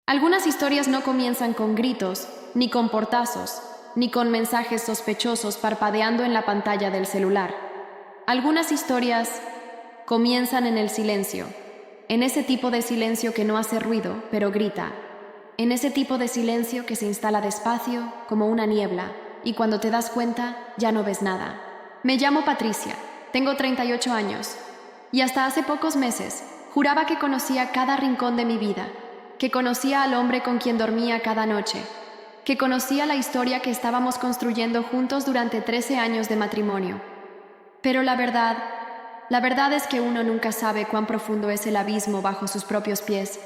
Algunas historias no comienzan con gritos, ni con portazos, ni con mensajes sospechosos parpadeando en la pantalla del celular. Algunas historias comienzan en el silencio, en ese tipo de silencio que no hace ruido, pero grita, en ese tipo de silencio que se instala despacio, como una niebla, y cuando te das cuenta, ya no ves nada. Me llamo Patricia, tengo 38 años, y hasta hace pocos meses juraba que conocía cada rincón de mi vida, que conocía al hombre con quien dormía cada noche, que conocía la historia que estábamos construyendo juntos durante 13 años de matrimonio. Pero la verdad es que uno nunca sabe cuán profundo es el abismo bajo sus propios pies,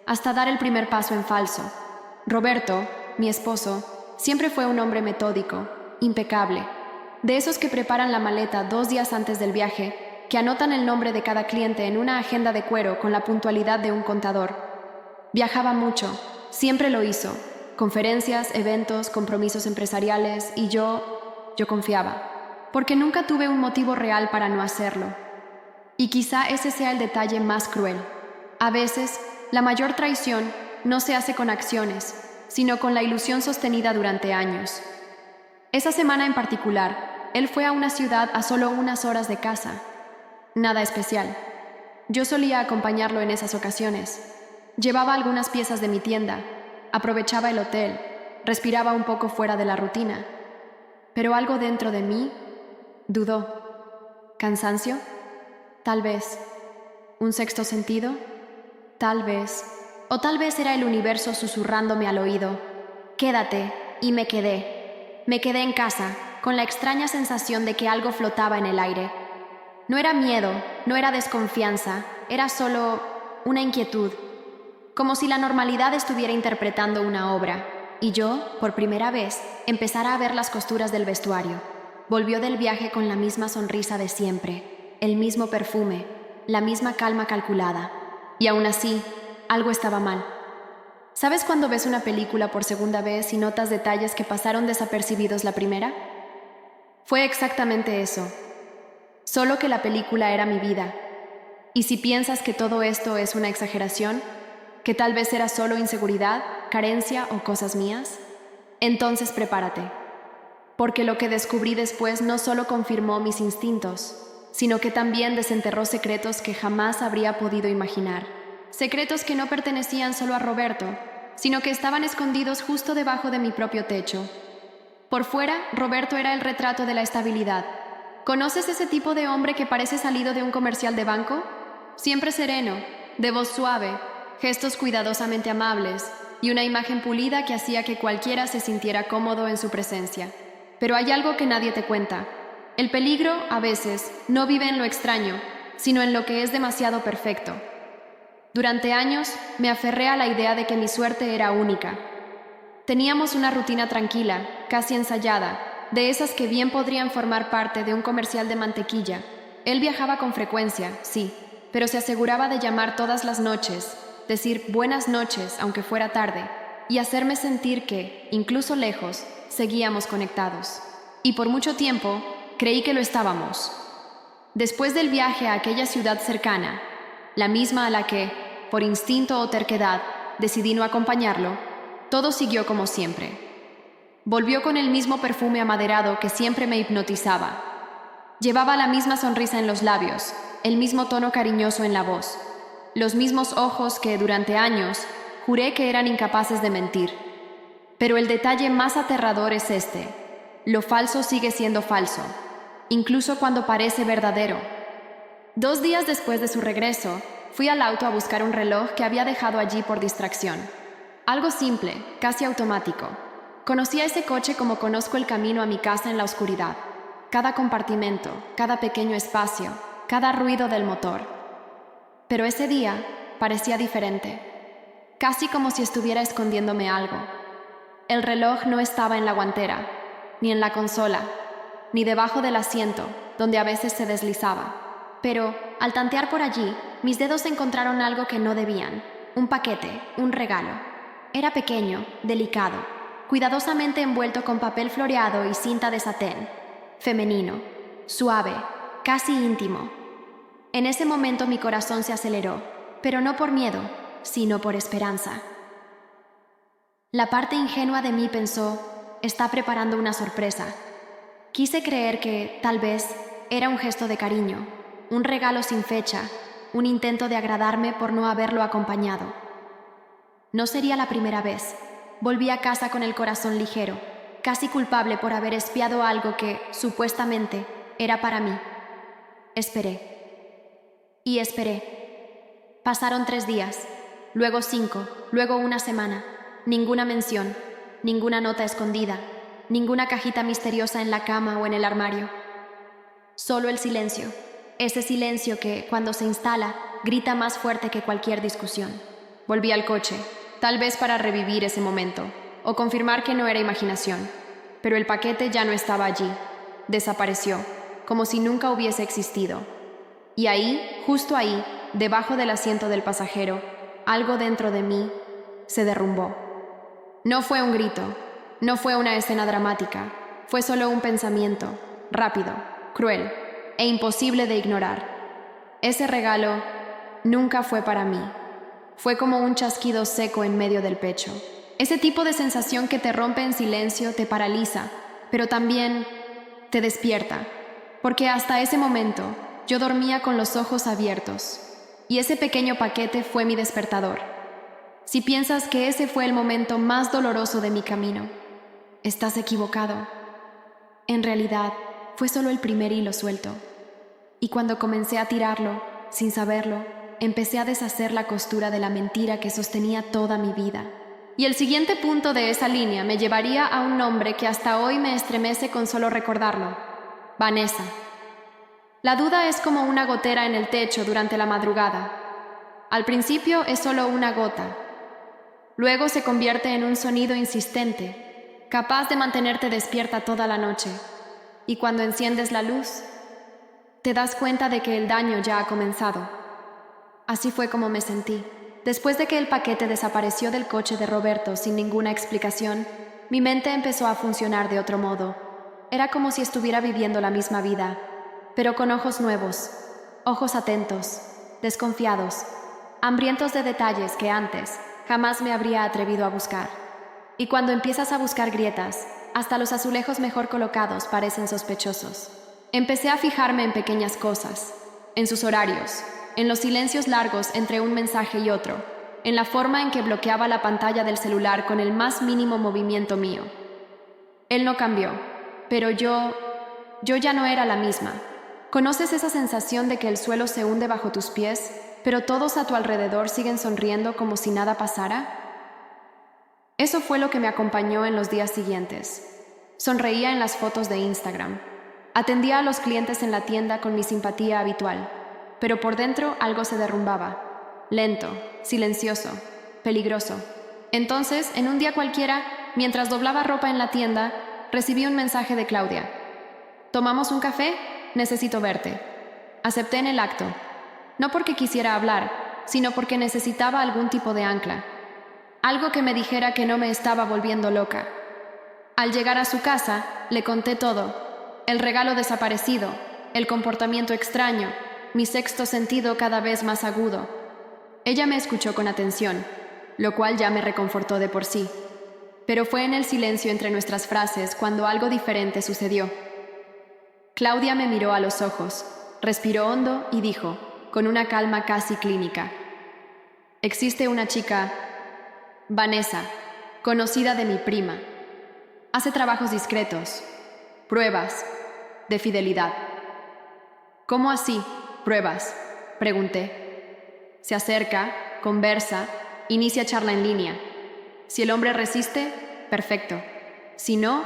hasta dar el primer paso en falso. Roberto, mi esposo, siempre fue un hombre metódico, impecable, de esos que preparan la maleta 2 días antes del viaje, que anotan el nombre de cada cliente en una agenda de cuero con la puntualidad de un contador. Viajaba mucho, siempre lo hizo, conferencias, eventos, compromisos empresariales, y yo confiaba, porque nunca tuve un motivo real para no hacerlo. Y quizá ese sea el detalle más cruel. A veces, la mayor traición no se hace con acciones, sino con la ilusión sostenida durante años. Esa semana en particular, él fue a una ciudad a solo unas horas de casa. Nada especial. Yo solía acompañarlo en esas ocasiones. Llevaba algunas piezas de mi tienda, aprovechaba el hotel, respiraba un poco fuera de la rutina. Pero algo dentro de mí dudó. ¿Cansancio? Tal vez. ¿Un sexto sentido? Tal vez. O tal vez era el universo susurrándome al oído. Quédate, y me quedé. Me quedé en casa, con la extraña sensación de que algo flotaba en el aire. No era miedo, no era desconfianza, era solo una inquietud. Como si la normalidad estuviera interpretando una obra, y yo, por primera vez, empezara a ver las costuras del vestuario. Volvió del viaje con la misma sonrisa de siempre, el mismo perfume, la misma calma calculada. Y aún así, algo estaba mal. ¿Sabes cuando ves una película por segunda vez y notas detalles que pasaron desapercibidos la primera? Fue exactamente eso. Solo que la película era mi vida. Y si piensas que todo esto es una exageración, que tal vez era solo inseguridad, carencia o cosas mías, entonces prepárate. Porque lo que descubrí después no solo confirmó mis instintos, sino que también desenterró secretos que jamás habría podido imaginar. Secretos que no pertenecían solo a Roberto, sino que estaban escondidos justo debajo de mi propio techo. Por fuera, Roberto era el retrato de la estabilidad. ¿Conoces ese tipo de hombre que parece salido de un comercial de banco? Siempre sereno, de voz suave, gestos cuidadosamente amables y una imagen pulida que hacía que cualquiera se sintiera cómodo en su presencia. Pero hay algo que nadie te cuenta. El peligro, a veces, no vive en lo extraño, sino en lo que es demasiado perfecto. Durante años, me aferré a la idea de que mi suerte era única. Teníamos una rutina tranquila, casi ensayada, de esas que bien podrían formar parte de un comercial de mantequilla. Él viajaba con frecuencia, sí, pero se aseguraba de llamar todas las noches, decir buenas noches aunque fuera tarde, y hacerme sentir que, incluso lejos, seguíamos conectados. Y por mucho tiempo, creí que lo estábamos. Después del viaje a aquella ciudad cercana, la misma a la que, por instinto o terquedad, decidí no acompañarlo, todo siguió como siempre. Volvió con el mismo perfume amaderado que siempre me hipnotizaba. Llevaba la misma sonrisa en los labios, el mismo tono cariñoso en la voz, los mismos ojos que, durante años, juré que eran incapaces de mentir. Pero el detalle más aterrador es este: lo falso sigue siendo falso, incluso cuando parece verdadero. 2 días después de su regreso, fui al auto a buscar un reloj que había dejado allí por distracción. Algo simple, casi automático. Conocía ese coche como conozco el camino a mi casa en la oscuridad. Cada compartimento, cada pequeño espacio, cada ruido del motor. Pero ese día parecía diferente, casi como si estuviera escondiéndome algo. El reloj no estaba en la guantera, ni en la consola, ni debajo del asiento, donde a veces se deslizaba. Pero, al tantear por allí, mis dedos encontraron algo que no debían: un paquete, un regalo. Era pequeño, delicado, cuidadosamente envuelto con papel floreado y cinta de satén. Femenino, suave, casi íntimo. En ese momento mi corazón se aceleró, pero no por miedo, sino por esperanza. La parte ingenua de mí pensó, está preparando una sorpresa. Quise creer que, tal vez, era un gesto de cariño, un regalo sin fecha, un intento de agradarme por no haberlo acompañado. No sería la primera vez. Volví a casa con el corazón ligero, casi culpable por haber espiado algo que, supuestamente, era para mí. Esperé. Y esperé. Pasaron 3 días, luego 5, luego una semana. Ninguna mención, ninguna nota escondida, ninguna cajita misteriosa en la cama o en el armario. Solo el silencio, ese silencio que, cuando se instala, grita más fuerte que cualquier discusión. Volví al coche, tal vez para revivir ese momento, o confirmar que no era imaginación. Pero el paquete ya no estaba allí. Desapareció, como si nunca hubiese existido. Y ahí, justo ahí, debajo del asiento del pasajero, algo dentro de mí se derrumbó. No fue un grito, no fue una escena dramática, fue solo un pensamiento, rápido, cruel e imposible de ignorar. Ese regalo nunca fue para mí. Fue como un chasquido seco en medio del pecho. Ese tipo de sensación que te rompe en silencio, te paraliza, pero también te despierta, porque hasta ese momento yo dormía con los ojos abiertos, y ese pequeño paquete fue mi despertador. Si piensas que ese fue el momento más doloroso de mi camino, estás equivocado. En realidad, fue solo el primer hilo suelto. Y cuando comencé a tirarlo, sin saberlo, empecé a deshacer la costura de la mentira que sostenía toda mi vida. Y el siguiente punto de esa línea me llevaría a un nombre que hasta hoy me estremece con solo recordarlo: Vanessa. La duda es como una gotera en el techo durante la madrugada. Al principio es solo una gota. Luego se convierte en un sonido insistente, capaz de mantenerte despierta toda la noche. Y cuando enciendes la luz, te das cuenta de que el daño ya ha comenzado. Así fue como me sentí. Después de que el paquete desapareció del coche de Roberto sin ninguna explicación, mi mente empezó a funcionar de otro modo. Era como si estuviera viviendo la misma vida, pero con ojos nuevos, ojos atentos, desconfiados, hambrientos de detalles que antes jamás me habría atrevido a buscar. Y cuando empiezas a buscar grietas, hasta los azulejos mejor colocados parecen sospechosos. Empecé a fijarme en pequeñas cosas, en sus horarios, en los silencios largos entre un mensaje y otro, en la forma en que bloqueaba la pantalla del celular con el más mínimo movimiento mío. Él no cambió, pero yo ya no era la misma. ¿Conoces esa sensación de que el suelo se hunde bajo tus pies, pero todos a tu alrededor siguen sonriendo como si nada pasara? Eso fue lo que me acompañó en los días siguientes. Sonreía en las fotos de Instagram. Atendía a los clientes en la tienda con mi simpatía habitual, pero por dentro algo se derrumbaba. Lento, silencioso, peligroso. Entonces, en un día cualquiera, mientras doblaba ropa en la tienda, recibí un mensaje de Claudia. ¿Tomamos un café? Necesito verte. Acepté en el acto. No porque quisiera hablar, sino porque necesitaba algún tipo de ancla. Algo que me dijera que no me estaba volviendo loca. Al llegar a su casa, le conté todo. El regalo desaparecido, el comportamiento extraño, mi sexto sentido cada vez más agudo. Ella me escuchó con atención, lo cual ya me reconfortó de por sí. Pero fue en el silencio entre nuestras frases cuando algo diferente sucedió. Claudia me miró a los ojos, respiró hondo y dijo, con una calma casi clínica: existe una chica, Vanessa, conocida de mi prima. Hace trabajos discretos, pruebas de fidelidad. ¿Cómo así, pruebas?, pregunté. Se acerca, conversa, inicia charla en línea. Si el hombre resiste, perfecto. Si no,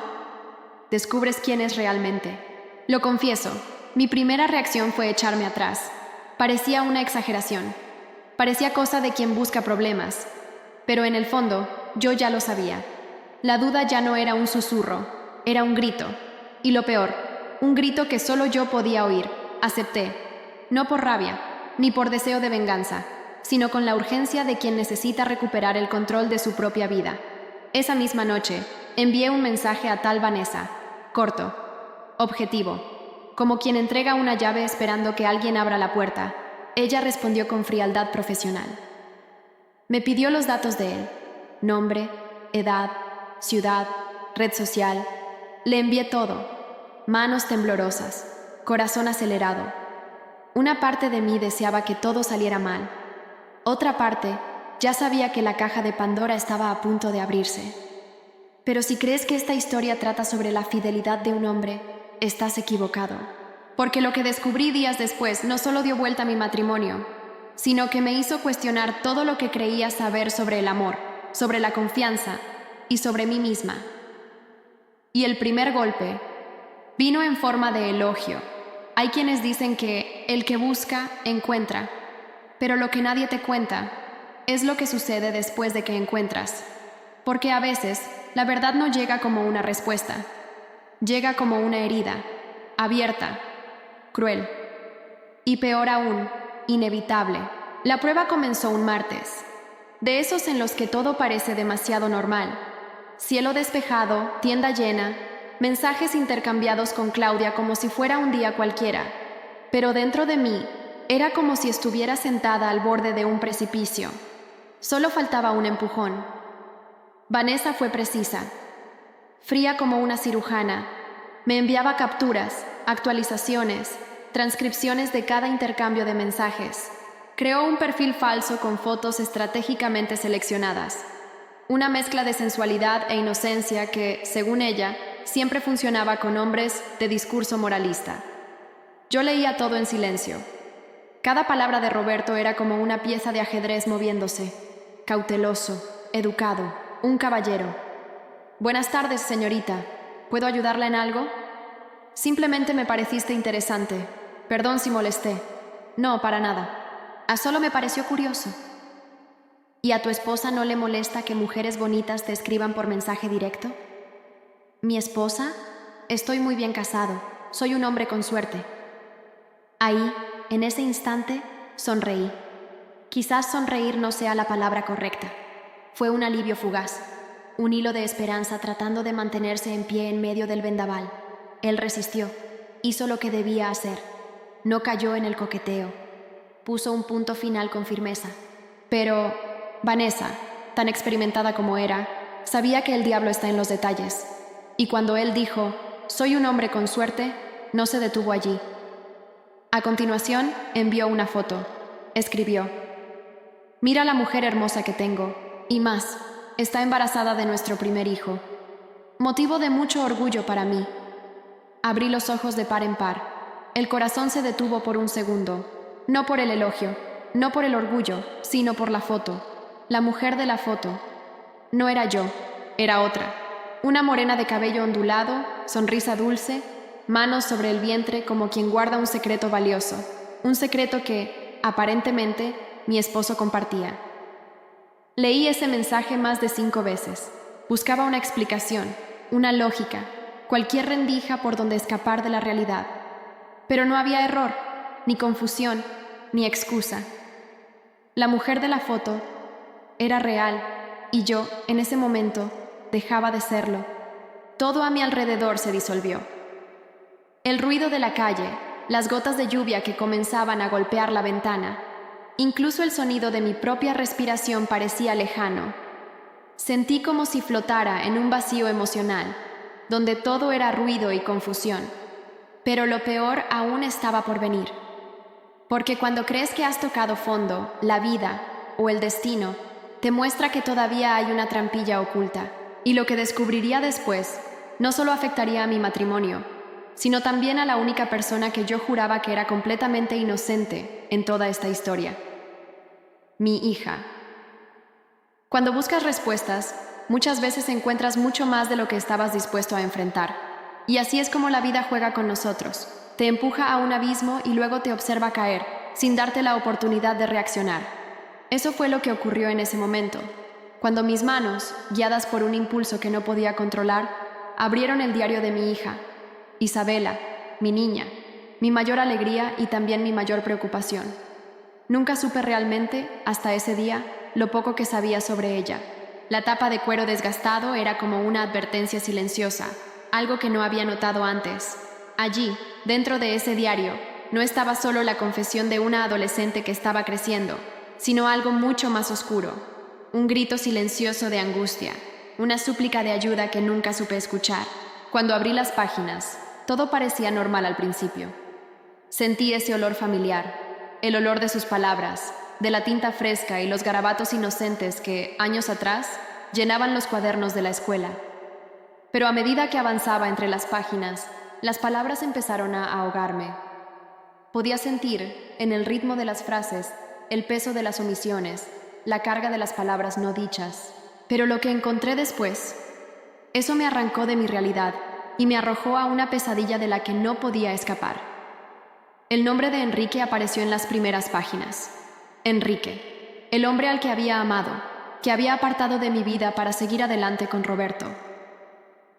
descubres quién es realmente. Lo confieso, mi primera reacción fue echarme atrás. Parecía una exageración. Parecía cosa de quien busca problemas. Pero en el fondo, yo ya lo sabía. La duda ya no era un susurro, era un grito. Y lo peor, un grito que solo yo podía oír. Acepté. No por rabia, ni por deseo de venganza, sino con la urgencia de quien necesita recuperar el control de su propia vida. Esa misma noche, envié un mensaje a tal Vanessa. Corto. Objetivo. Como quien entrega una llave esperando que alguien abra la puerta. Ella respondió con frialdad profesional. Me pidió los datos de él: nombre, edad, ciudad, red social. Le envié todo. Manos temblorosas, corazón acelerado. Una parte de mí deseaba que todo saliera mal. Otra parte ya sabía que la caja de Pandora estaba a punto de abrirse. Pero si crees que esta historia trata sobre la fidelidad de un hombre, estás equivocado. Porque lo que descubrí días después no solo dio vuelta a mi matrimonio, sino que me hizo cuestionar todo lo que creía saber sobre el amor, sobre la confianza y sobre mí misma. Y el primer golpe vino en forma de elogio. Hay quienes dicen que el que busca, encuentra, pero lo que nadie te cuenta es lo que sucede después de que encuentras. Porque a veces la verdad no llega como una respuesta, llega como una herida, abierta, cruel y peor aún, inevitable. La prueba comenzó un martes, de esos en los que todo parece demasiado normal. Cielo despejado, tienda llena, mensajes intercambiados con Claudia como si fuera un día cualquiera. Pero dentro de mí, era como si estuviera sentada al borde de un precipicio. Solo faltaba un empujón. Vanessa fue precisa. Fría como una cirujana, me enviaba capturas, actualizaciones, transcripciones de cada intercambio de mensajes. Creó un perfil falso con fotos estratégicamente seleccionadas. Una mezcla de sensualidad e inocencia que, según ella, siempre funcionaba con hombres de discurso moralista. Yo leía todo en silencio. Cada palabra de Roberto era como una pieza de ajedrez moviéndose. Cauteloso, educado, un caballero. Buenas tardes, señorita. ¿Puedo ayudarla en algo? Simplemente me pareciste interesante. Perdón si molesté. No, para nada. Solo me pareció curioso. ¿Y a tu esposa no le molesta que mujeres bonitas te escriban por mensaje directo? ¿Mi esposa? Estoy muy bien casado. Soy un hombre con suerte. Ahí, en ese instante, sonreí. Quizás sonreír no sea la palabra correcta. Fue un alivio fugaz, un hilo de esperanza tratando de mantenerse en pie en medio del vendaval. Él resistió, hizo lo que debía hacer. No cayó en el coqueteo. Puso un punto final con firmeza. Pero Vanessa, tan experimentada como era, sabía que el diablo está en los detalles. Y cuando él dijo, «Soy un hombre con suerte», no se detuvo allí. A continuación, envió una foto. Escribió, «Mira la mujer hermosa que tengo. Y más, está embarazada de nuestro primer hijo. Motivo de mucho orgullo para mí». Abrí los ojos de par en par. El corazón se detuvo por un segundo. No por el elogio, no por el orgullo, sino por la foto. La mujer de la foto. No era yo, era otra. Una morena de cabello ondulado, sonrisa dulce, manos sobre el vientre como quien guarda un secreto valioso. Un secreto que, aparentemente, mi esposo compartía. Leí ese mensaje más de 5 veces. Buscaba una explicación, una lógica, cualquier rendija por donde escapar de la realidad. Pero no había error, ni confusión, ni excusa. La mujer de la foto era real, y yo, en ese momento, dejaba de serlo. Todo a mi alrededor se disolvió. El ruido de la calle, las gotas de lluvia que comenzaban a golpear la ventana, incluso el sonido de mi propia respiración parecía lejano. Sentí como si flotara en un vacío emocional, donde todo era ruido y confusión. Pero lo peor aún estaba por venir. Porque cuando crees que has tocado fondo, la vida o el destino te muestra que todavía hay una trampilla oculta. Y lo que descubriría después no solo afectaría a mi matrimonio, sino también a la única persona que yo juraba que era completamente inocente en toda esta historia. Mi hija. Cuando buscas respuestas, muchas veces encuentras mucho más de lo que estabas dispuesto a enfrentar. Y así es como la vida juega con nosotros. Te empuja a un abismo y luego te observa caer, sin darte la oportunidad de reaccionar. Eso fue lo que ocurrió en ese momento, cuando mis manos, guiadas por un impulso que no podía controlar, abrieron el diario de mi hija, Isabela, mi niña, mi mayor alegría y también mi mayor preocupación. Nunca supe realmente, hasta ese día, lo poco que sabía sobre ella. La tapa de cuero desgastado era como una advertencia silenciosa, algo que no había notado antes. Allí, dentro de ese diario, no estaba solo la confesión de una adolescente que estaba creciendo, sino algo mucho más oscuro, un grito silencioso de angustia, una súplica de ayuda que nunca supe escuchar. Cuando abrí las páginas, todo parecía normal al principio. Sentí ese olor familiar, el olor de sus palabras, de la tinta fresca y los garabatos inocentes que, años atrás, llenaban los cuadernos de la escuela. Pero a medida que avanzaba entre las páginas, las palabras empezaron a ahogarme. Podía sentir, en el ritmo de las frases, el peso de las omisiones, la carga de las palabras no dichas. Pero lo que encontré después, eso me arrancó de mi realidad y me arrojó a una pesadilla de la que no podía escapar. El nombre de Enrique apareció en las primeras páginas. Enrique, el hombre al que había amado, que había apartado de mi vida para seguir adelante con Roberto.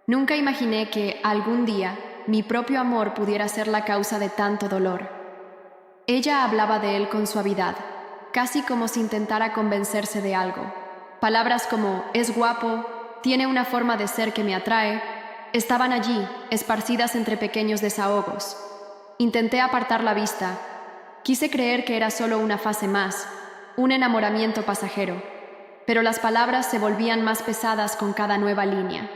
Nunca imaginé que, algún día, mi propio amor pudiera ser la causa de tanto dolor. Ella hablaba de él con suavidad, casi como si intentara convencerse de algo. Palabras como «es guapo», «tiene una forma de ser que me atrae», estaban allí, esparcidas entre pequeños desahogos. Intenté apartar la vista. Quise creer que era solo una fase más, un enamoramiento pasajero, pero las palabras se volvían más pesadas con cada nueva línea.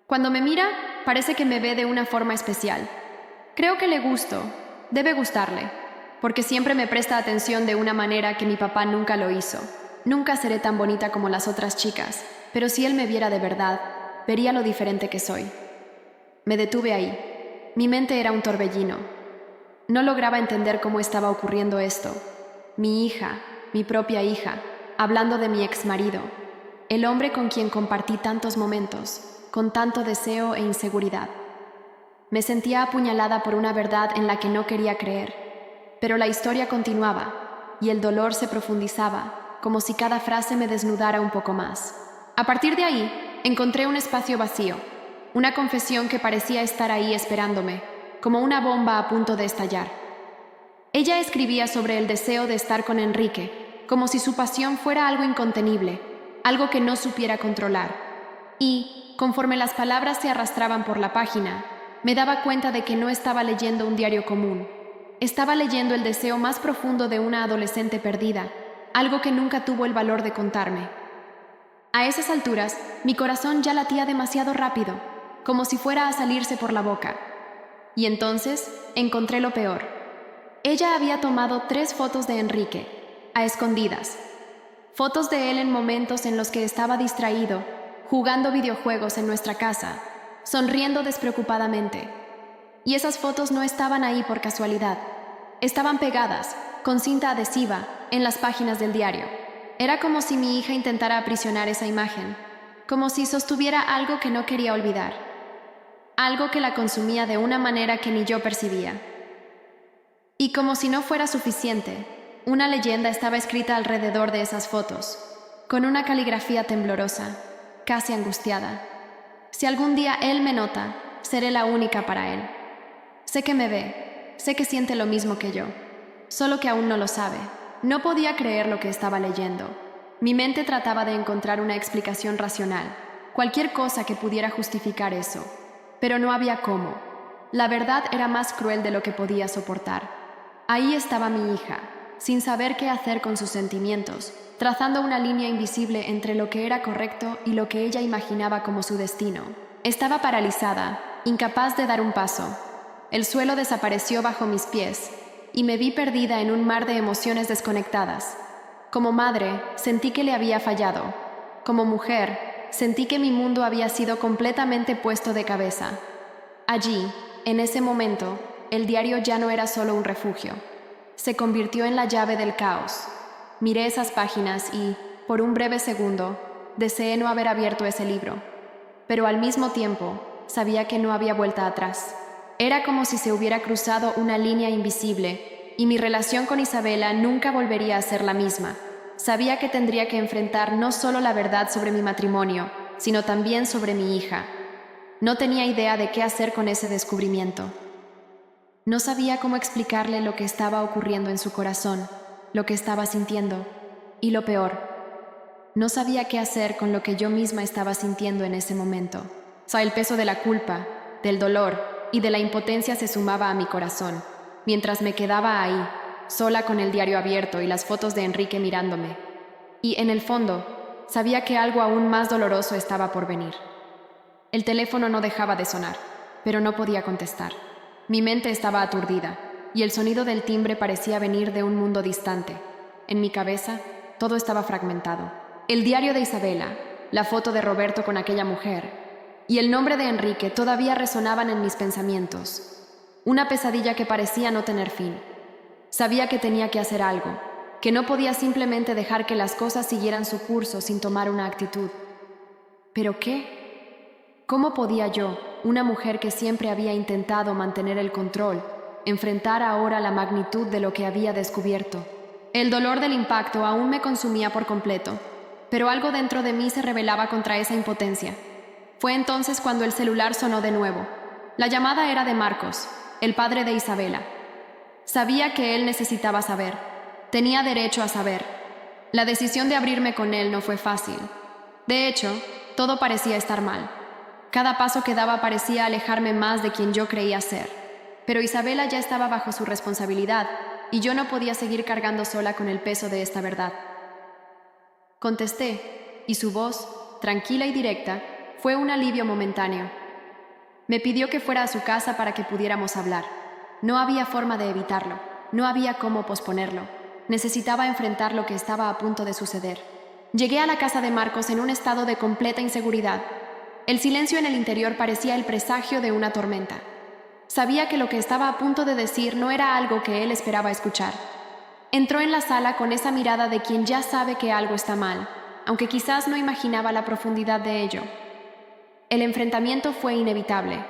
Cuando me mira, parece que me ve de una forma especial. Creo que le gusto, debe gustarle, porque siempre me presta atención de una manera que mi papá nunca lo hizo. Nunca seré tan bonita como las otras chicas, pero si él me viera de verdad, vería lo diferente que soy. Me detuve ahí. Mi mente era un torbellino. No lograba entender cómo estaba ocurriendo esto. Mi hija, mi propia hija, hablando de mi exmarido, el hombre con quien compartí tantos momentos, con tanto deseo e inseguridad. Me sentía apuñalada por una verdad en la que no quería creer, pero la historia continuaba y el dolor se profundizaba, como si cada frase me desnudara un poco más. A partir de ahí, encontré un espacio vacío, una confesión que parecía estar ahí esperándome, como una bomba a punto de estallar. Ella escribía sobre el deseo de estar con Enrique, como si su pasión fuera algo incontenible, algo que no supiera controlar. Y, conforme las palabras se arrastraban por la página, me daba cuenta de que no estaba leyendo un diario común. Estaba leyendo el deseo más profundo de una adolescente perdida, algo que nunca tuvo el valor de contarme. A esas alturas, mi corazón ya latía demasiado rápido, como si fuera a salirse por la boca. Y entonces encontré lo peor. Ella había tomado 3 fotos de Enrique, a escondidas. Fotos de él en momentos en los que estaba distraído, jugando videojuegos en nuestra casa, sonriendo despreocupadamente. Y esas fotos no estaban ahí por casualidad. Estaban pegadas, con cinta adhesiva, en las páginas del diario. Era como si mi hija intentara aprisionar esa imagen, como si sostuviera algo que no quería olvidar. Algo que la consumía de una manera que ni yo percibía. Y como si no fuera suficiente, una leyenda estaba escrita alrededor de esas fotos, con una caligrafía temblorosa, casi angustiada. Si algún día él me nota, seré la única para él. Sé que me ve, sé que siente lo mismo que yo, solo que aún no lo sabe. No podía creer lo que estaba leyendo. Mi mente trataba de encontrar una explicación racional, cualquier cosa que pudiera justificar eso. Pero no había cómo. La verdad era más cruel de lo que podía soportar. Ahí estaba mi hija, sin saber qué hacer con sus sentimientos, trazando una línea invisible entre lo que era correcto y lo que ella imaginaba como su destino. Estaba paralizada, incapaz de dar un paso. El suelo desapareció bajo mis pies, y me vi perdida en un mar de emociones desconectadas. Como madre, sentí que le había fallado. Como mujer, sentí que mi mundo había sido completamente puesto de cabeza. Allí, en ese momento, el diario ya no era solo un refugio. Se convirtió en la llave del caos. Miré esas páginas y, por un breve segundo, deseé no haber abierto ese libro. Pero al mismo tiempo, sabía que no había vuelta atrás. Era como si se hubiera cruzado una línea invisible, y mi relación con Isabela nunca volvería a ser la misma. Sabía que tendría que enfrentar no solo la verdad sobre mi matrimonio, sino también sobre mi hija. No tenía idea de qué hacer con ese descubrimiento. No sabía cómo explicarle lo que estaba ocurriendo en su corazón, lo que estaba sintiendo, y lo peor, no sabía qué hacer con lo que yo misma estaba sintiendo en ese momento. El peso de la culpa, del dolor y de la impotencia se sumaba a mi corazón, mientras me quedaba ahí, sola con el diario abierto y las fotos de Enrique mirándome. Y, en el fondo, sabía que algo aún más doloroso estaba por venir. El teléfono no dejaba de sonar, pero no podía contestar. Mi mente estaba aturdida, y el sonido del timbre parecía venir de un mundo distante. En mi cabeza, todo estaba fragmentado. El diario de Isabela, la foto de Roberto con aquella mujer, y el nombre de Enrique todavía resonaban en mis pensamientos. Una pesadilla que parecía no tener fin. Sabía que tenía que hacer algo, que no podía simplemente dejar que las cosas siguieran su curso sin tomar una actitud. ¿Pero qué? ¿Cómo podía yo, una mujer que siempre había intentado mantener el control, enfrentar ahora la magnitud de lo que había descubierto? El dolor del impacto aún me consumía por completo, pero algo dentro de mí se rebelaba contra esa impotencia. Fue entonces cuando el celular sonó de nuevo. La llamada era de Marcos, el padre de Isabela. Sabía que él necesitaba saber. Tenía derecho a saber. La decisión de abrirme con él no fue fácil. De hecho, todo parecía estar mal. Cada paso que daba parecía alejarme más de quien yo creía ser. Pero Isabela ya estaba bajo su responsabilidad y yo no podía seguir cargando sola con el peso de esta verdad. Contesté, y su voz, tranquila y directa, fue un alivio momentáneo. Me pidió que fuera a su casa para que pudiéramos hablar. No había forma de evitarlo, no había cómo posponerlo. Necesitaba enfrentar lo que estaba a punto de suceder. Llegué a la casa de Marcos en un estado de completa inseguridad. El silencio en el interior parecía el presagio de una tormenta. Sabía que lo que estaba a punto de decir no era algo que él esperaba escuchar. Entró en la sala con esa mirada de quien ya sabe que algo está mal, aunque quizás no imaginaba la profundidad de ello. El enfrentamiento fue inevitable.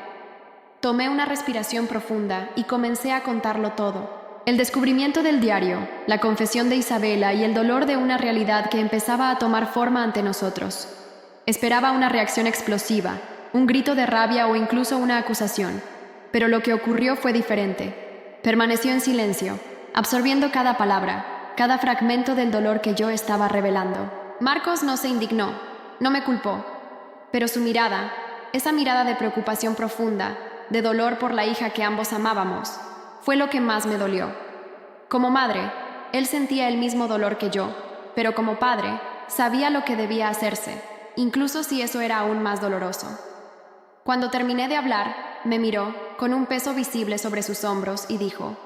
Tomé una respiración profunda y comencé a contarlo todo. El descubrimiento del diario, la confesión de Isabela y el dolor de una realidad que empezaba a tomar forma ante nosotros. Esperaba una reacción explosiva, un grito de rabia o incluso una acusación. Pero lo que ocurrió fue diferente. Permaneció en silencio, absorbiendo cada palabra, cada fragmento del dolor que yo estaba revelando. Marcos no se indignó, no me culpó. Pero su mirada, esa mirada de preocupación profunda, de dolor por la hija que ambos amábamos, fue lo que más me dolió. Como madre, él sentía el mismo dolor que yo, pero como padre, sabía lo que debía hacerse, incluso si eso era aún más doloroso. Cuando terminé de hablar, me miró, con un peso visible sobre sus hombros, y dijo: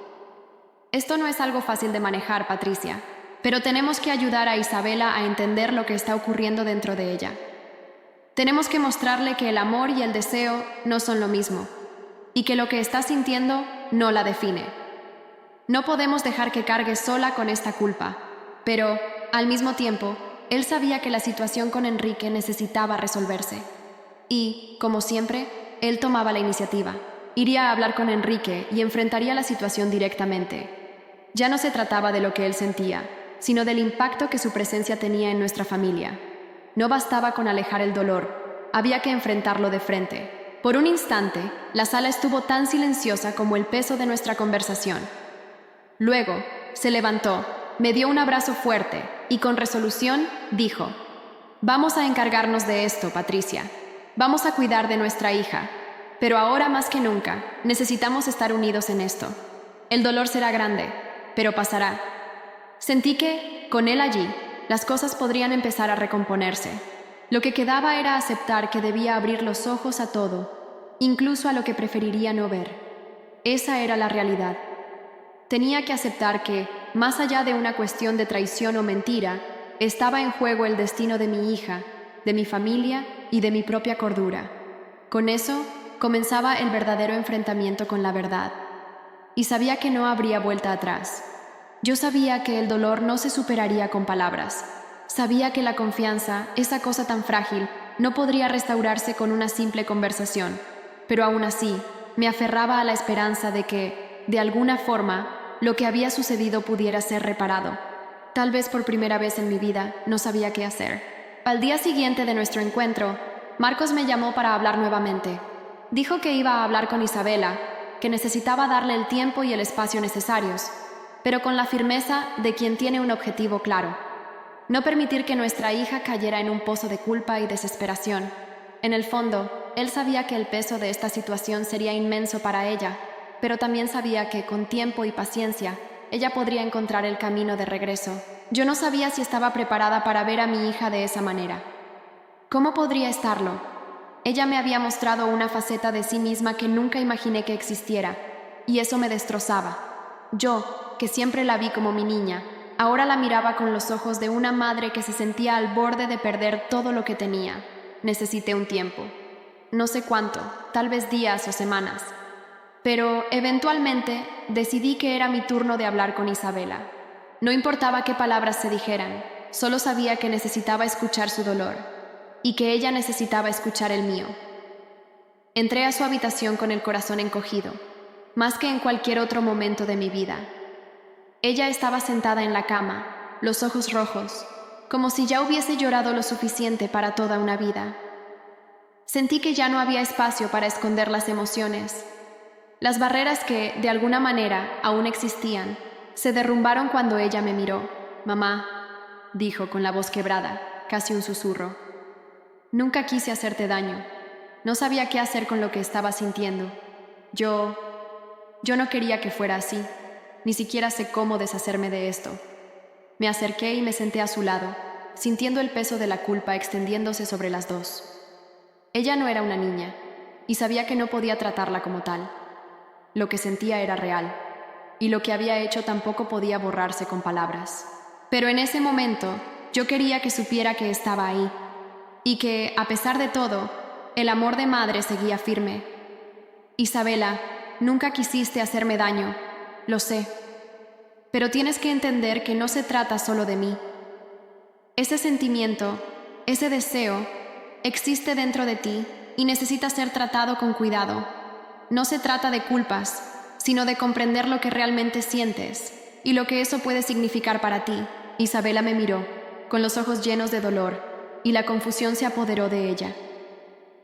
«Esto no es algo fácil de manejar, Patricia, pero tenemos que ayudar a Isabela a entender lo que está ocurriendo dentro de ella. Tenemos que mostrarle que el amor y el deseo no son lo mismo, y que lo que está sintiendo no la define. No podemos dejar que cargue sola con esta culpa, pero, al mismo tiempo, él sabía que la situación con Enrique necesitaba resolverse. Y, como siempre, él tomaba la iniciativa. Iría a hablar con Enrique y enfrentaría la situación directamente. Ya no se trataba de lo que él sentía, sino del impacto que su presencia tenía en nuestra familia. No bastaba con alejar el dolor, había que enfrentarlo de frente. Por un instante, la sala estuvo tan silenciosa como el peso de nuestra conversación. Luego, se levantó, me dio un abrazo fuerte y con resolución dijo: «Vamos a encargarnos de esto, Patricia. Vamos a cuidar de nuestra hija. Pero ahora más que nunca, necesitamos estar unidos en esto. El dolor será grande, pero pasará». Sentí que, con él allí, las cosas podrían empezar a recomponerse. Lo que quedaba era aceptar que debía abrir los ojos a todo, incluso a lo que preferiría no ver. Esa era la realidad. Tenía que aceptar que, más allá de una cuestión de traición o mentira, estaba en juego el destino de mi hija, de mi familia y de mi propia cordura. Con eso, comenzaba el verdadero enfrentamiento con la verdad. Y sabía que no habría vuelta atrás. Yo sabía que el dolor no se superaría con palabras. Sabía que la confianza, esa cosa tan frágil, no podría restaurarse con una simple conversación. Pero aún así, me aferraba a la esperanza de que, de alguna forma, lo que había sucedido pudiera ser reparado. Tal vez por primera vez en mi vida, no sabía qué hacer. Al día siguiente de nuestro encuentro, Marcos me llamó para hablar nuevamente. Dijo que iba a hablar con Isabela, que necesitaba darle el tiempo y el espacio necesarios, pero con la firmeza de quien tiene un objetivo claro: no permitir que nuestra hija cayera en un pozo de culpa y desesperación. En el fondo, él sabía que el peso de esta situación sería inmenso para ella, pero también sabía que, con tiempo y paciencia, ella podría encontrar el camino de regreso. Yo no sabía si estaba preparada para ver a mi hija de esa manera. ¿Cómo podría estarlo? Ella me había mostrado una faceta de sí misma que nunca imaginé que existiera, y eso me destrozaba. Yo, que siempre la vi como mi niña, ahora la miraba con los ojos de una madre que se sentía al borde de perder todo lo que tenía. Necesité un tiempo. No sé cuánto, tal vez días o semanas. Pero, eventualmente, decidí que era mi turno de hablar con Isabela. No importaba qué palabras se dijeran, solo sabía que necesitaba escuchar su dolor, y que ella necesitaba escuchar el mío. Entré a su habitación con el corazón encogido, más que en cualquier otro momento de mi vida. Ella estaba sentada en la cama, los ojos rojos, como si ya hubiese llorado lo suficiente para toda una vida. Sentí que ya no había espacio para esconder las emociones. Las barreras que, de alguna manera, aún existían, se derrumbaron cuando ella me miró. «Mamá», dijo con la voz quebrada, casi un susurro. «Nunca quise hacerte daño. No sabía qué hacer con lo que estaba sintiendo. Yo no quería que fuera así. Ni siquiera sé cómo deshacerme de esto». Me acerqué y me senté a su lado, sintiendo el peso de la culpa extendiéndose sobre las dos. Ella no era una niña, y sabía que no podía tratarla como tal. Lo que sentía era real, y lo que había hecho tampoco podía borrarse con palabras. Pero en ese momento, yo quería que supiera que estaba ahí, y que, a pesar de todo, el amor de madre seguía firme. «Isabela, nunca quisiste hacerme daño, lo sé. Pero tienes que entender que no se trata solo de mí. Ese sentimiento, ese deseo, existe dentro de ti y necesita ser tratado con cuidado. No se trata de culpas, sino de comprender lo que realmente sientes y lo que eso puede significar para ti». Isabela me miró, con los ojos llenos de dolor, y la confusión se apoderó de ella.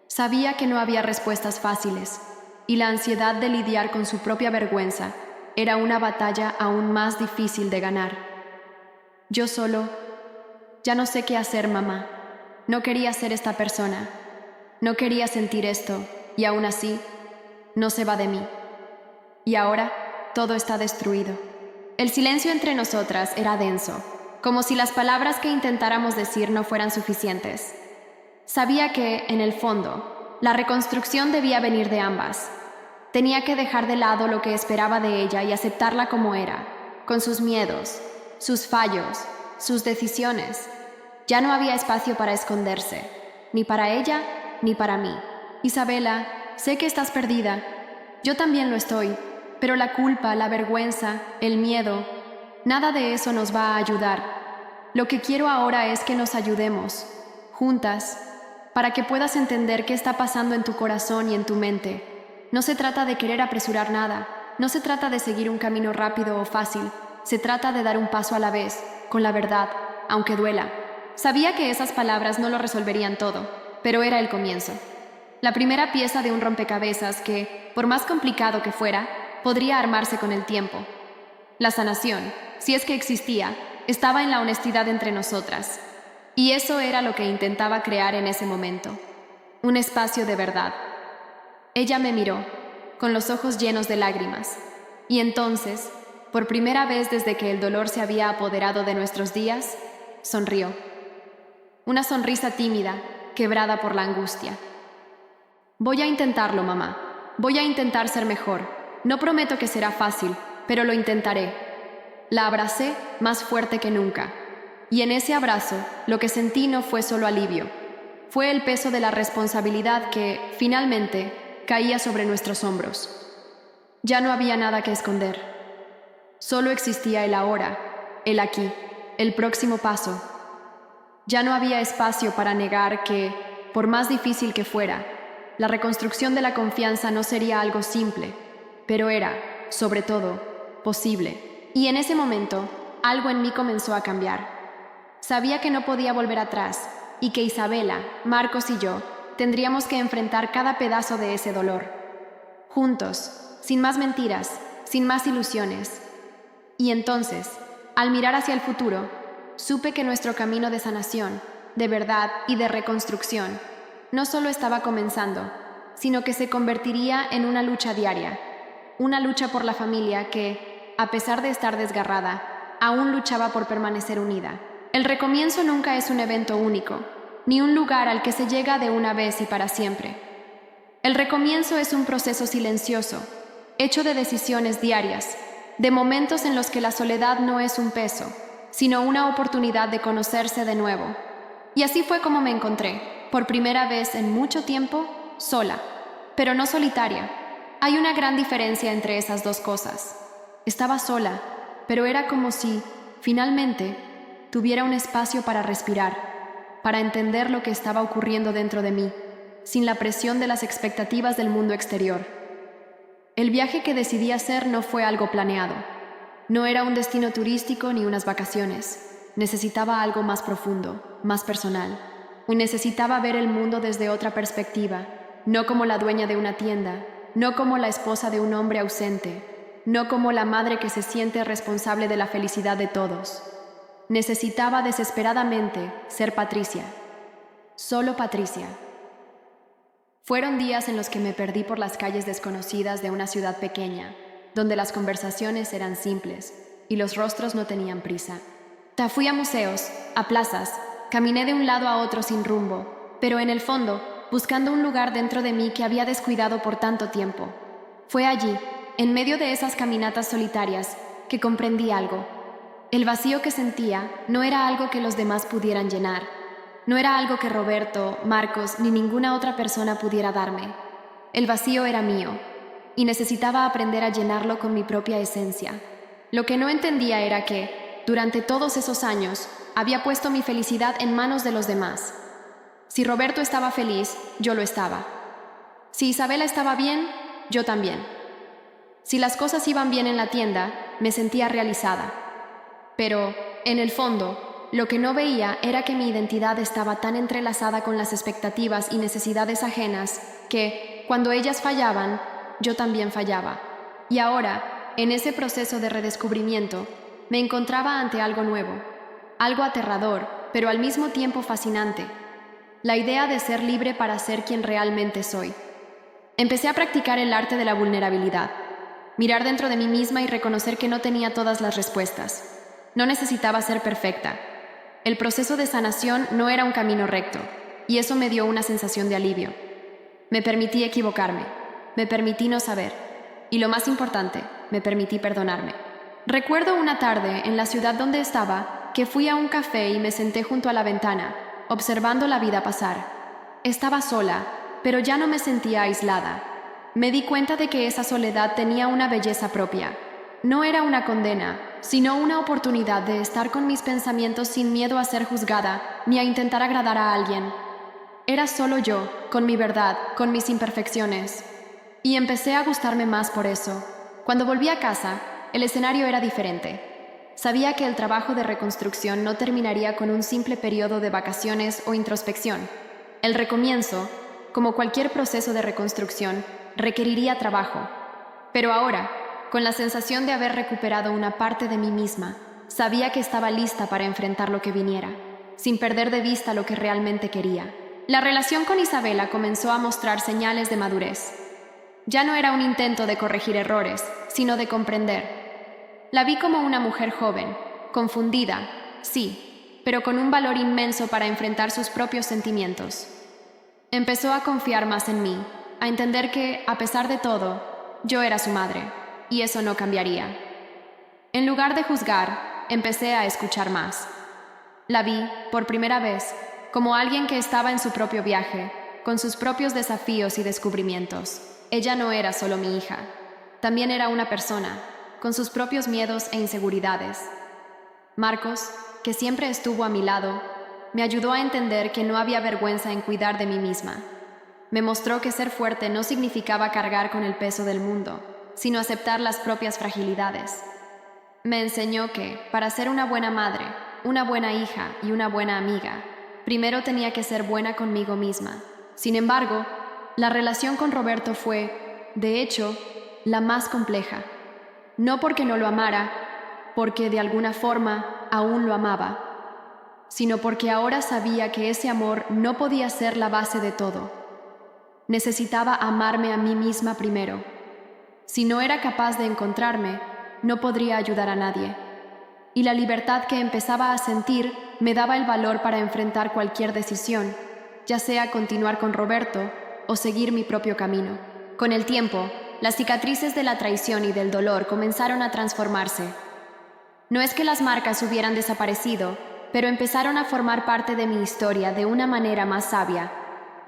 Sabía que no había respuestas fáciles, y la ansiedad de lidiar con su propia vergüenza era una batalla aún más difícil de ganar. Yo solo, ya no sé qué hacer, mamá. No quería ser esta persona. No quería sentir esto, y aún así, no se va de mí. Y ahora, todo está destruido. El silencio entre nosotras era denso, como si las palabras que intentáramos decir no fueran suficientes. Sabía que, en el fondo, la reconstrucción debía venir de ambas. Tenía que dejar de lado lo que esperaba de ella y aceptarla como era, con sus miedos, sus fallos, sus decisiones. Ya no había espacio para esconderse, ni para ella, ni para mí. «Isabela, sé que estás perdida. Yo también lo estoy, pero la culpa, la vergüenza, el miedo, nada de eso nos va a ayudar. Lo que quiero ahora es que nos ayudemos, juntas, para que puedas entender qué está pasando en tu corazón y en tu mente. No se trata de querer apresurar nada, no se trata de seguir un camino rápido o fácil, se trata de dar un paso a la vez, con la verdad, aunque duela». Sabía que esas palabras no lo resolverían todo, pero era el comienzo. La primera pieza de un rompecabezas que, por más complicado que fuera, podría armarse con el tiempo. La sanación, si es que existía, estaba en la honestidad entre nosotras. Y eso era lo que intentaba crear en ese momento. Un espacio de verdad. Ella me miró, con los ojos llenos de lágrimas. Y entonces, por primera vez desde que el dolor se había apoderado de nuestros días, sonrió. Una sonrisa tímida, quebrada por la angustia. «Voy a intentarlo, mamá. Voy a intentar ser mejor. No prometo que será fácil, pero lo intentaré». La abracé más fuerte que nunca. Y en ese abrazo, lo que sentí no fue solo alivio. Fue el peso de la responsabilidad que, finalmente, caía sobre nuestros hombros. Ya no había nada que esconder. Solo existía el ahora, el aquí, el próximo paso. Ya no había espacio para negar que, por más difícil que fuera, la reconstrucción de la confianza no sería algo simple, pero era, sobre todo, posible. Y en ese momento, algo en mí comenzó a cambiar. Sabía que no podía volver atrás y que Isabela, Marcos y yo tendríamos que enfrentar cada pedazo de ese dolor. Juntos, sin más mentiras, sin más ilusiones. Y entonces, al mirar hacia el futuro, supe que nuestro camino de sanación, de verdad y de reconstrucción, no solo estaba comenzando, sino que se convertiría en una lucha diaria. Una lucha por la familia que, a pesar de estar desgarrada, aún luchaba por permanecer unida. El recomienzo nunca es un evento único, ni un lugar al que se llega de una vez y para siempre. El recomienzo es un proceso silencioso, hecho de decisiones diarias, de momentos en los que la soledad no es un peso, sino una oportunidad de conocerse de nuevo. Y así fue como me encontré, por primera vez en mucho tiempo, sola, pero no solitaria. Hay una gran diferencia entre esas dos cosas. Estaba sola, pero era como si, finalmente, tuviera un espacio para respirar, para entender lo que estaba ocurriendo dentro de mí, sin la presión de las expectativas del mundo exterior. El viaje que decidí hacer no fue algo planeado. No era un destino turístico ni unas vacaciones. Necesitaba algo más profundo, más personal. Y necesitaba ver el mundo desde otra perspectiva, no como la dueña de una tienda, no como la esposa de un hombre ausente, no como la madre que se siente responsable de la felicidad de todos. Necesitaba desesperadamente ser Patricia. Solo Patricia. Fueron días en los que me perdí por las calles desconocidas de una ciudad pequeña, donde las conversaciones eran simples y los rostros no tenían prisa. Fui a museos, a plazas, caminé de un lado a otro sin rumbo, pero en el fondo, buscando un lugar dentro de mí que había descuidado por tanto tiempo. Fue allí, en medio de esas caminatas solitarias, que comprendí algo. El vacío que sentía no era algo que los demás pudieran llenar. No era algo que Roberto, Marcos ni ninguna otra persona pudiera darme. El vacío era mío, y necesitaba aprender a llenarlo con mi propia esencia. Lo que no entendía era que, durante todos esos años, había puesto mi felicidad en manos de los demás. Si Roberto estaba feliz, yo lo estaba. Si Isabela estaba bien, yo también. Si las cosas iban bien en la tienda, me sentía realizada. Pero, en el fondo, lo que no veía era que mi identidad estaba tan entrelazada con las expectativas y necesidades ajenas que, cuando ellas fallaban, yo también fallaba. Y ahora, en ese proceso de redescubrimiento, me encontraba ante algo nuevo, algo aterrador, pero al mismo tiempo fascinante. La idea de ser libre para ser quien realmente soy. Empecé a practicar el arte de la vulnerabilidad, mirar dentro de mí misma y reconocer que no tenía todas las respuestas. No necesitaba ser perfecta. El proceso de sanación no era un camino recto, y eso me dio una sensación de alivio. Me permití equivocarme, me permití no saber, y lo más importante, me permití perdonarme. Recuerdo una tarde en la ciudad donde estaba que fui a un café y me senté junto a la ventana, observando la vida pasar. Estaba sola, pero ya no me sentía aislada. Me di cuenta de que esa soledad tenía una belleza propia. No era una condena, sino una oportunidad de estar con mis pensamientos sin miedo a ser juzgada ni a intentar agradar a alguien. Era solo yo, con mi verdad, con mis imperfecciones. Y empecé a gustarme más por eso. Cuando volví a casa, el escenario era diferente. Sabía que el trabajo de reconstrucción no terminaría con un simple periodo de vacaciones o introspección. El recomienzo, como cualquier proceso de reconstrucción, requeriría trabajo. Pero ahora, con la sensación de haber recuperado una parte de mí misma, sabía que estaba lista para enfrentar lo que viniera, sin perder de vista lo que realmente quería. La relación con Isabela comenzó a mostrar señales de madurez. Ya no era un intento de corregir errores, sino de comprender. La vi como una mujer joven, confundida, sí, pero con un valor inmenso para enfrentar sus propios sentimientos. Empezó a confiar más en mí, a entender que, a pesar de todo, yo era su madre, y eso no cambiaría. En lugar de juzgar, empecé a escuchar más. La vi, por primera vez, como alguien que estaba en su propio viaje, con sus propios desafíos y descubrimientos. Ella no era solo mi hija, también era una persona, con sus propios miedos e inseguridades. Marcos, que siempre estuvo a mi lado, me ayudó a entender que no había vergüenza en cuidar de mí misma. Me mostró que ser fuerte no significaba cargar con el peso del mundo, sino aceptar las propias fragilidades. Me enseñó que, para ser una buena madre, una buena hija y una buena amiga, primero tenía que ser buena conmigo misma. Sin embargo, la relación con Roberto fue, de hecho, la más compleja. No porque no lo amara, porque de alguna forma aún lo amaba, sino porque ahora sabía que ese amor no podía ser la base de todo. Necesitaba amarme a mí misma primero. Si no era capaz de encontrarme, no podría ayudar a nadie. y la libertad que empezaba a sentir me daba el valor para enfrentar cualquier decisión, ya sea continuar con Roberto o seguir mi propio camino. Con el tiempo, las cicatrices de la traición y del dolor comenzaron a transformarse. No es que las marcas hubieran desaparecido, pero empezaron a formar parte de mi historia de una manera más sabia.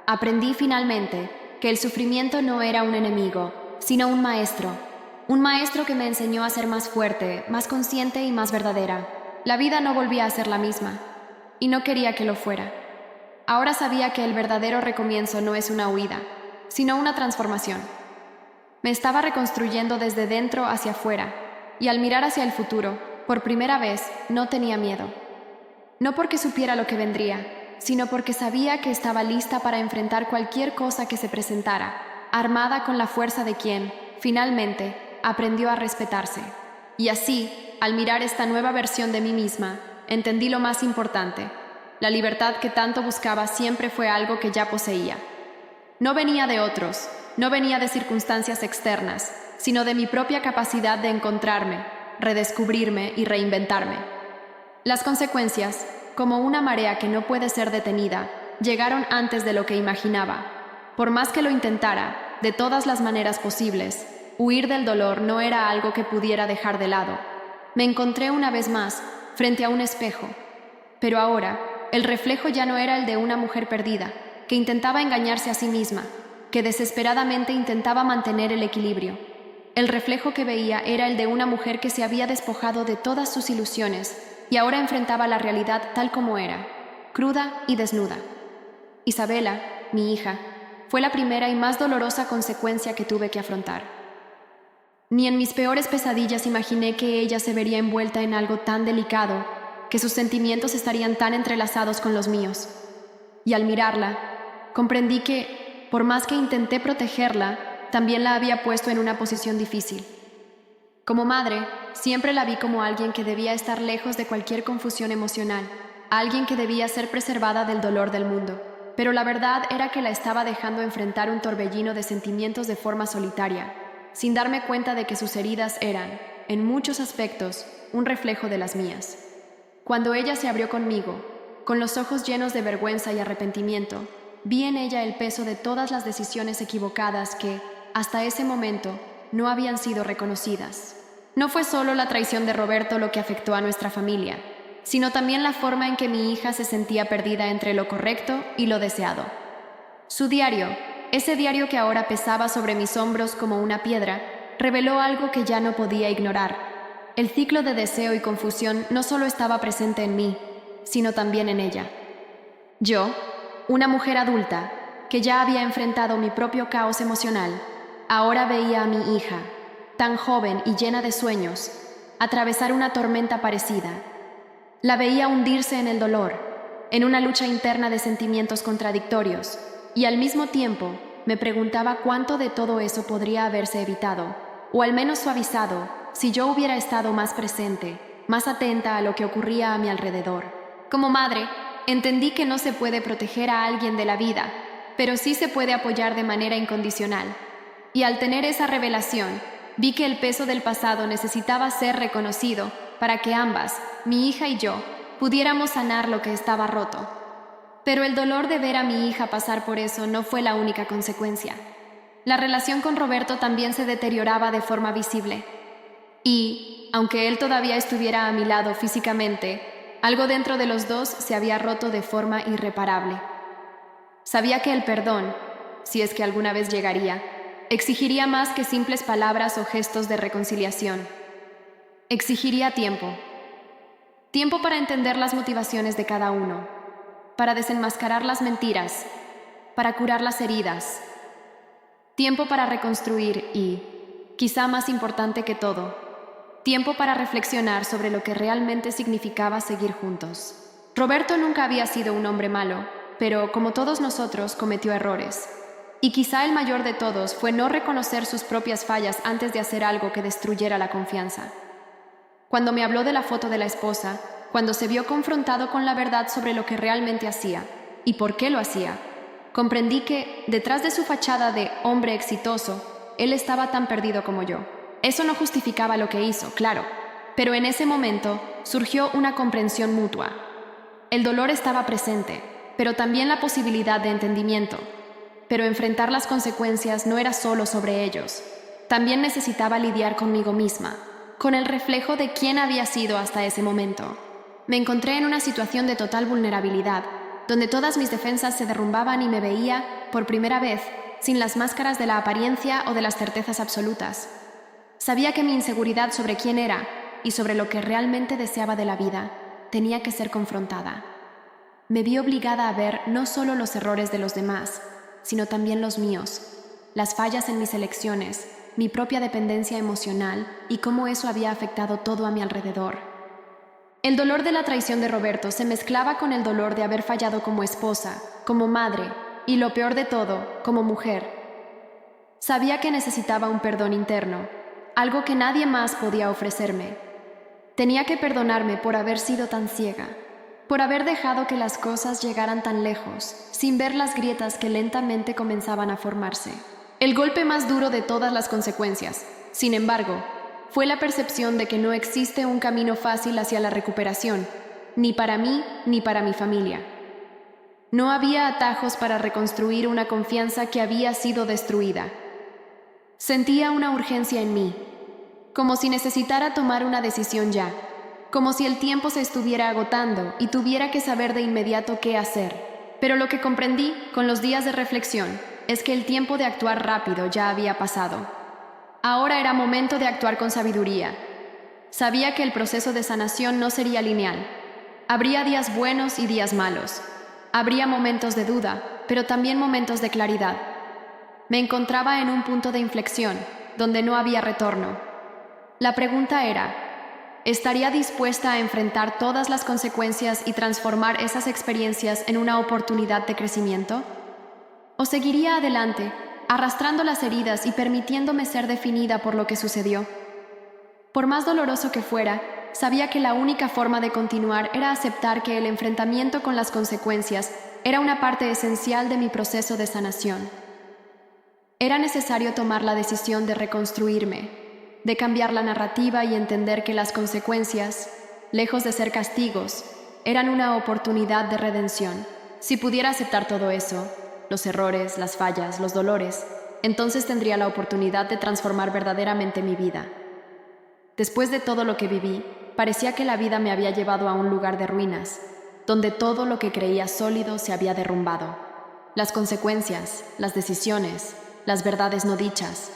Aprendí finalmente que el sufrimiento no era un enemigo, sino un maestro que me enseñó a ser más fuerte, más consciente y más verdadera. La vida no volvía a ser la misma, y no quería que lo fuera. Ahora sabía que el verdadero recomienzo no es una huida, sino una transformación. Me estaba reconstruyendo desde dentro hacia afuera, y al mirar hacia el futuro, por primera vez, no tenía miedo. No porque supiera lo que vendría, sino porque sabía que estaba lista para enfrentar cualquier cosa que se presentara, armada con la fuerza de quien, finalmente, aprendió a respetarse. Y así, al mirar esta nueva versión de mí misma, entendí lo más importante. La libertad que tanto buscaba siempre fue algo que ya poseía. No venía de otros, no venía de circunstancias externas, sino de mi propia capacidad de encontrarme, redescubrirme y reinventarme. Las consecuencias, como una marea que no puede ser detenida, llegaron antes de lo que imaginaba. Por más que lo intentara, de todas las maneras posibles, huir del dolor no era algo que pudiera dejar de lado. Me encontré una vez más frente a un espejo, pero ahora el reflejo ya no era el de una mujer perdida, que intentaba engañarse a sí misma, que desesperadamente intentaba mantener el equilibrio. El reflejo que veía era el de una mujer que se había despojado de todas sus ilusiones y ahora enfrentaba la realidad tal como era, cruda y desnuda. Isabela, mi hija, fue la primera y más dolorosa consecuencia que tuve que afrontar. Ni en mis peores pesadillas imaginé que ella se vería envuelta en algo tan delicado, que sus sentimientos estarían tan entrelazados con los míos. Y al mirarla, comprendí que, por más que intenté protegerla, también la había puesto en una posición difícil. Como madre, siempre la vi como alguien que debía estar lejos de cualquier confusión emocional, alguien que debía ser preservada del dolor del mundo. Pero la verdad era que la estaba dejando enfrentar un torbellino de sentimientos de forma solitaria, sin darme cuenta de que sus heridas eran, en muchos aspectos, un reflejo de las mías. Cuando ella se abrió conmigo, con los ojos llenos de vergüenza y arrepentimiento, vi en ella el peso de todas las decisiones equivocadas que, hasta ese momento, no habían sido reconocidas. No fue solo la traición de Roberto lo que afectó a nuestra familia, sino también la forma en que mi hija se sentía perdida entre lo correcto y lo deseado. Su diario, ese diario que ahora pesaba sobre mis hombros como una piedra, reveló algo que ya no podía ignorar. El ciclo de deseo y confusión no solo estaba presente en mí, sino también en ella. Yo, una mujer adulta, que ya había enfrentado mi propio caos emocional, ahora veía a mi hija, tan joven y llena de sueños, atravesar una tormenta parecida. La veía hundirse en el dolor, en una lucha interna de sentimientos contradictorios, y al mismo tiempo me preguntaba cuánto de todo eso podría haberse evitado, o al menos suavizado, si yo hubiera estado más presente, más atenta a lo que ocurría a mi alrededor. Como madre, entendí que no se puede proteger a alguien de la vida, pero sí se puede apoyar de manera incondicional. Y al tener esa revelación, vi que el peso del pasado necesitaba ser reconocido para que ambas, mi hija y yo, pudiéramos sanar lo que estaba roto. Pero el dolor de ver a mi hija pasar por eso no fue la única consecuencia. La relación con Roberto también se deterioraba de forma visible. Y, aunque él todavía estuviera a mi lado físicamente, algo dentro de los dos se había roto de forma irreparable. Sabía que el perdón, si es que alguna vez llegaría, exigiría más que simples palabras o gestos de reconciliación. Exigiría tiempo. Tiempo para entender las motivaciones de cada uno, para desenmascarar las mentiras, para curar las heridas. Tiempo para reconstruir y, quizá más importante que todo, tiempo para reflexionar sobre lo que realmente significaba seguir juntos. Roberto nunca había sido un hombre malo, pero, como todos nosotros, cometió errores. Y quizá el mayor de todos fue no reconocer sus propias fallas antes de hacer algo que destruyera la confianza. Cuando me habló de la foto de la esposa, cuando se vio confrontado con la verdad sobre lo que realmente hacía y por qué lo hacía, comprendí que, detrás de su fachada de hombre exitoso, él estaba tan perdido como yo. Eso no justificaba lo que hizo, claro, pero en ese momento surgió una comprensión mutua. El dolor estaba presente, pero también la posibilidad de entendimiento. Pero enfrentar las consecuencias no era solo sobre ellos. También necesitaba lidiar conmigo misma, con el reflejo de quién había sido hasta ese momento. Me encontré en una situación de total vulnerabilidad, donde todas mis defensas se derrumbaban y me veía, por primera vez, sin las máscaras de la apariencia o de las certezas absolutas. Sabía que mi inseguridad sobre quién era y sobre lo que realmente deseaba de la vida tenía que ser confrontada. Me vi obligada a ver no solo los errores de los demás, sino también los míos, las fallas en mis elecciones, mi propia dependencia emocional y cómo eso había afectado todo a mi alrededor. El dolor de la traición de Roberto se mezclaba con el dolor de haber fallado como esposa, como madre y, lo peor de todo, como mujer. Sabía que necesitaba un perdón interno, algo que nadie más podía ofrecerme. Tenía que perdonarme por haber sido tan ciega, por haber dejado que las cosas llegaran tan lejos, sin ver las grietas que lentamente comenzaban a formarse. El golpe más duro de todas las consecuencias, sin embargo, fue la percepción de que no existe un camino fácil hacia la recuperación, ni para mí ni para mi familia. No había atajos para reconstruir una confianza que había sido destruida. Sentía una urgencia en mí, como si necesitara tomar una decisión ya, como si el tiempo se estuviera agotando y tuviera que saber de inmediato qué hacer. Pero lo que comprendí con los días de reflexión es que el tiempo de actuar rápido ya había pasado. Ahora era momento de actuar con sabiduría. Sabía que el proceso de sanación no sería lineal. Habría días buenos y días malos. Habría momentos de duda, pero también momentos de claridad. Me encontraba en un punto de inflexión, donde no había retorno. La pregunta era, ¿estaría dispuesta a enfrentar todas las consecuencias y transformar esas experiencias en una oportunidad de crecimiento? ¿O seguiría adelante, arrastrando las heridas y permitiéndome ser definida por lo que sucedió? Por más doloroso que fuera, sabía que la única forma de continuar era aceptar que el enfrentamiento con las consecuencias era una parte esencial de mi proceso de sanación. Era necesario tomar la decisión de reconstruirme, de cambiar la narrativa y entender que las consecuencias, lejos de ser castigos, eran una oportunidad de redención. Si pudiera aceptar todo eso, los errores, las fallas, los dolores, entonces tendría la oportunidad de transformar verdaderamente mi vida. Después de todo lo que viví, parecía que la vida me había llevado a un lugar de ruinas, donde todo lo que creía sólido se había derrumbado. Las consecuencias, las decisiones, las verdades no dichas,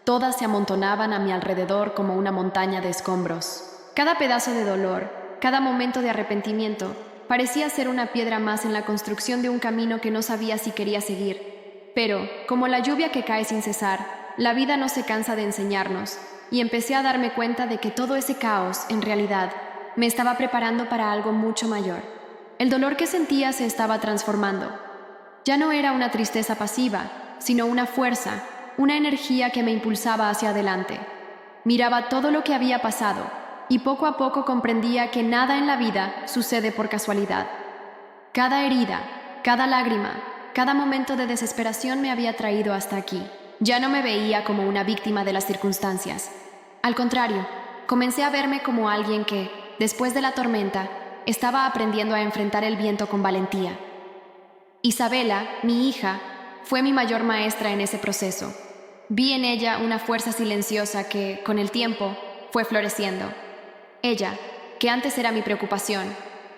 todas se amontonaban a mi alrededor como una montaña de escombros. Cada pedazo de dolor, cada momento de arrepentimiento, parecía ser una piedra más en la construcción de un camino que no sabía si quería seguir. Pero, como la lluvia que cae sin cesar, la vida no se cansa de enseñarnos, y empecé a darme cuenta de que todo ese caos, en realidad, me estaba preparando para algo mucho mayor. El dolor que sentía se estaba transformando. Ya no era una tristeza pasiva, sino una fuerza, una energía que me impulsaba hacia adelante. Miraba todo lo que había pasado, y poco a poco comprendía que nada en la vida sucede por casualidad. Cada herida, cada lágrima, cada momento de desesperación me había traído hasta aquí. Ya no me veía como una víctima de las circunstancias. Al contrario, comencé a verme como alguien que, después de la tormenta, estaba aprendiendo a enfrentar el viento con valentía. Isabela, mi hija, fue mi mayor maestra en ese proceso. Vi en ella una fuerza silenciosa que, con el tiempo, fue floreciendo. Ella, que antes era mi preocupación,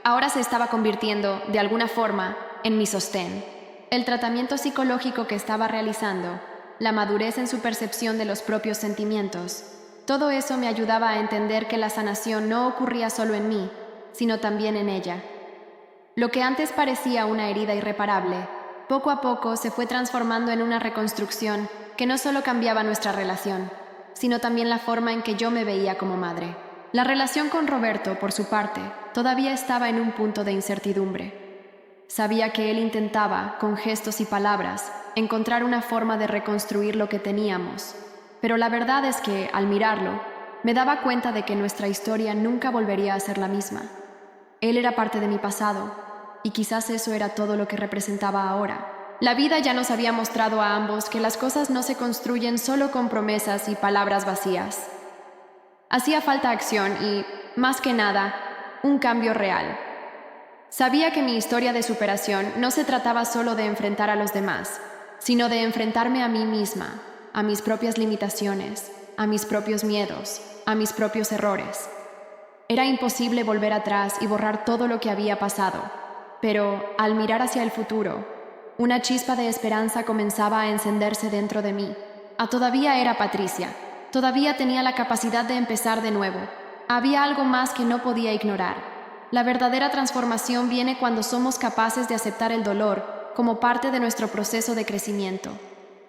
ahora se estaba convirtiendo, de alguna forma, en mi sostén. El tratamiento psicológico que estaba realizando, la madurez en su percepción de los propios sentimientos, todo eso me ayudaba a entender que la sanación no ocurría solo en mí, sino también en ella. Lo que antes parecía una herida irreparable, poco a poco se fue transformando en una reconstrucción que no solo cambiaba nuestra relación, sino también la forma en que yo me veía como madre. La relación con Roberto, por su parte, todavía estaba en un punto de incertidumbre. Sabía que él intentaba, con gestos y palabras, encontrar una forma de reconstruir lo que teníamos, pero la verdad es que, al mirarlo, me daba cuenta de que nuestra historia nunca volvería a ser la misma. Él era parte de mi pasado, y quizás eso era todo lo que representaba ahora. La vida ya nos había mostrado a ambos que las cosas no se construyen solo con promesas y palabras vacías. Hacía falta acción y, más que nada, un cambio real. Sabía que mi historia de superación no se trataba solo de enfrentar a los demás, sino de enfrentarme a mí misma, a mis propias limitaciones, a mis propios miedos, a mis propios errores. Era imposible volver atrás y borrar todo lo que había pasado, pero al mirar hacia el futuro, una chispa de esperanza comenzaba a encenderse dentro de mí. Todavía era Patricia, todavía tenía la capacidad de empezar de nuevo. Había algo más que no podía ignorar. La verdadera transformación viene cuando somos capaces de aceptar el dolor como parte de nuestro proceso de crecimiento.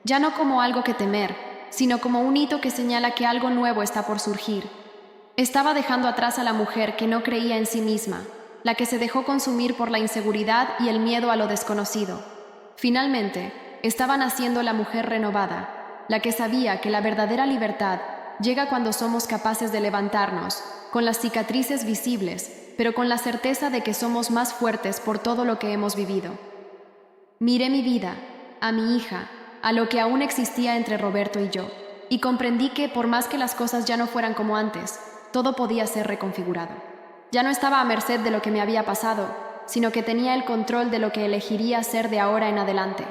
Ya no como algo que temer, sino como un hito que señala que algo nuevo está por surgir. Estaba dejando atrás a la mujer que no creía en sí misma, la que se dejó consumir por la inseguridad y el miedo a lo desconocido. Finalmente, estaba naciendo la mujer renovada, la que sabía que la verdadera libertad llega cuando somos capaces de levantarnos, con las cicatrices visibles, pero con la certeza de que somos más fuertes por todo lo que hemos vivido. Miré mi vida, a mi hija, a lo que aún existía entre Roberto y yo, y comprendí que, por más que las cosas ya no fueran como antes, todo podía ser reconfigurado. Ya no estaba a merced de lo que me había pasado, sino que tenía el control de lo que elegiría ser de ahora en adelante.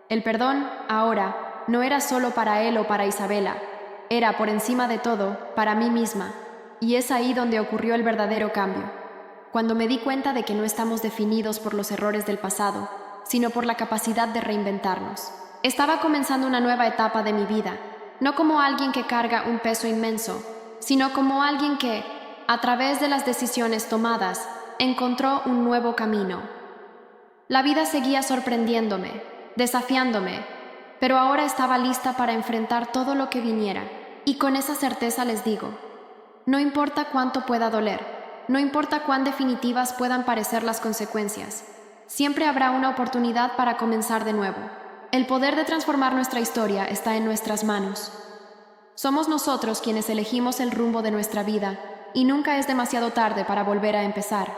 El perdón, ahora, no era solo para él o para Isabela, era, por encima de todo, para mí misma, y es ahí donde ocurrió el verdadero cambio, cuando me di cuenta de que no estamos definidos por los errores del pasado, sino por la capacidad de reinventarnos. Estaba comenzando una nueva etapa de mi vida, no como alguien que carga un peso inmenso, sino como alguien que, a través de las decisiones tomadas, encontró un nuevo camino. La vida seguía sorprendiéndome, desafiándome, pero ahora estaba lista para enfrentar todo lo que viniera, y con esa certeza les digo, no importa cuánto pueda doler, no importa cuán definitivas puedan parecer las consecuencias, siempre habrá una oportunidad para comenzar de nuevo. El poder de transformar nuestra historia está en nuestras manos. Somos nosotros quienes elegimos el rumbo de nuestra vida, y nunca es demasiado tarde para volver a empezar.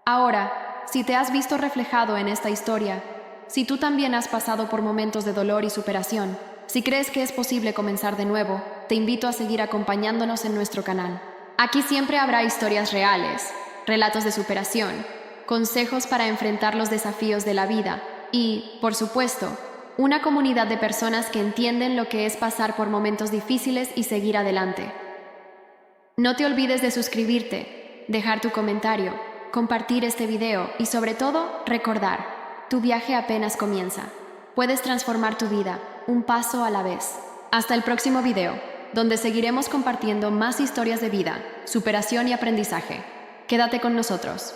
Ahora, si te has visto reflejado en esta historia, si tú también has pasado por momentos de dolor y superación, si crees que es posible comenzar de nuevo, te invito a seguir acompañándonos en nuestro canal. Aquí siempre habrá historias reales, relatos de superación, consejos para enfrentar los desafíos de la vida y, por supuesto, una comunidad de personas que entienden lo que es pasar por momentos difíciles y seguir adelante. No te olvides de suscribirte, dejar tu comentario, compartir este video y sobre todo, recordar, tu viaje apenas comienza. Puedes transformar tu vida, un paso a la vez. Hasta el próximo video, donde seguiremos compartiendo más historias de vida, superación y aprendizaje. Quédate con nosotros.